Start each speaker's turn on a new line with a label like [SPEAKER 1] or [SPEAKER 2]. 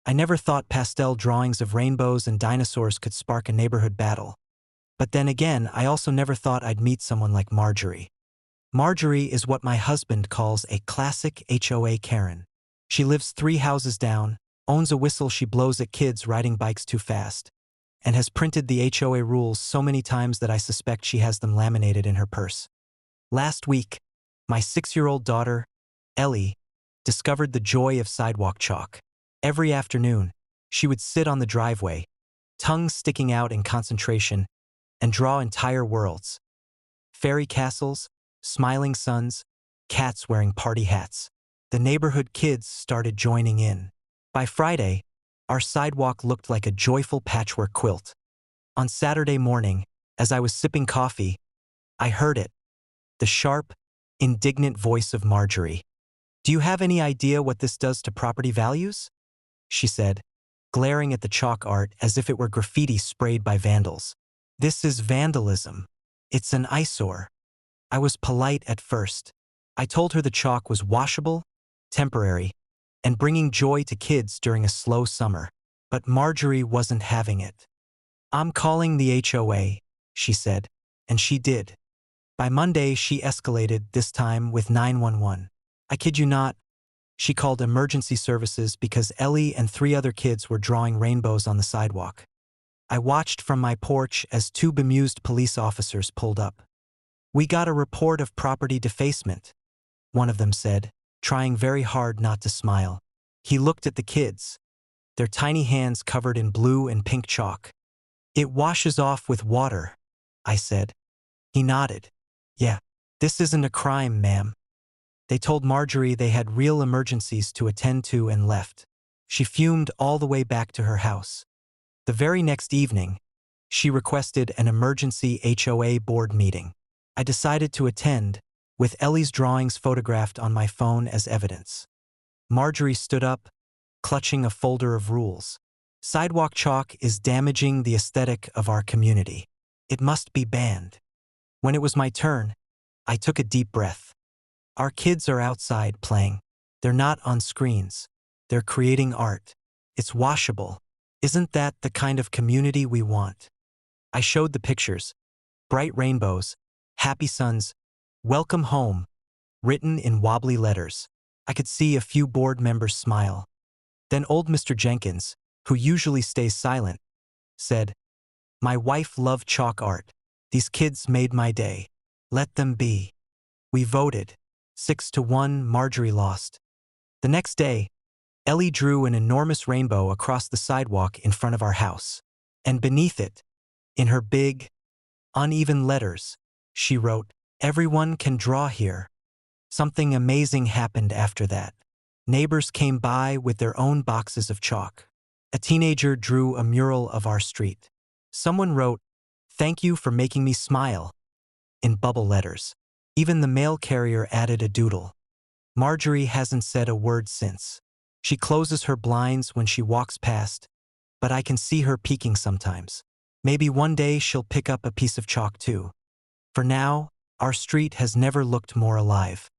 [SPEAKER 1] I never thought pastel drawings of rainbows and dinosaurs could spark a neighborhood battle. But then again, I also never thought I'd meet someone like Marjorie. Marjorie is what my husband calls a classic HOA Karen. She lives 3 houses down, owns a whistle she blows at kids riding bikes too fast, and has printed the HOA rules so many times that I suspect she has them laminated in her purse. Last week, my 6-year-old daughter, Ellie, discovered the joy of sidewalk chalk. Every afternoon, she would sit on the driveway, tongue sticking out in concentration, and draw entire worlds. Fairy castles, smiling suns, cats wearing party hats. The neighborhood kids started joining in. By Friday, our sidewalk looked like a joyful patchwork quilt. On Saturday morning, as I was sipping coffee, I heard it. The sharp, indignant voice of Marjorie. "Do you have any idea what this does to property values?" she said, glaring at the chalk art as if it were graffiti sprayed by vandals. "This is vandalism. It's an eyesore." I was polite at first. I told her the chalk was washable, temporary, and bringing joy to kids during a slow summer. But Marjorie wasn't having it. "I'm calling the HOA," she said, and she did. By Monday, she escalated, this time with 911. I kid you not, she called emergency services because Ellie and 3 other kids were drawing rainbows on the sidewalk. I watched from my porch as 2 bemused police officers pulled up. "We got a report of property defacement," one of them said, trying very hard not to smile. He looked at the kids, their tiny hands covered in blue and pink chalk. "It washes off with water," I said. He nodded. "Yeah, this isn't a crime, ma'am." They told Marjorie they had real emergencies to attend to and left. She fumed all the way back to her house. The very next evening, she requested an emergency HOA board meeting. I decided to attend, with Ellie's drawings photographed on my phone as evidence. Marjorie stood up, clutching a folder of rules. "Sidewalk chalk is damaging the aesthetic of our community. It must be banned." When it was my turn, I took a deep breath. Our kids are outside playing. They're not on screens. They're creating art. It's washable. Isn't that the kind of community we want? I showed the pictures. Bright rainbows, happy suns, welcome home, written in wobbly letters. I could see a few board members smile. Then old Mr. Jenkins, who usually stays silent, said, "My wife loved chalk art. These kids made my day. Let them be." We voted. 6-1, Marjorie lost. The next day, Ellie drew an enormous rainbow across the sidewalk in front of our house. And beneath it, in her big, uneven letters, she wrote, "Everyone can draw here." Something amazing happened after that. Neighbors came by with their own boxes of chalk. A teenager drew a mural of our street. Someone wrote, "Thank you for making me smile," in bubble letters. Even the mail carrier added a doodle. Marjorie hasn't said a word since. She closes her blinds when she walks past, but I can see her peeking sometimes. Maybe one day she'll pick up a piece of chalk too. For now, our street has never looked more alive.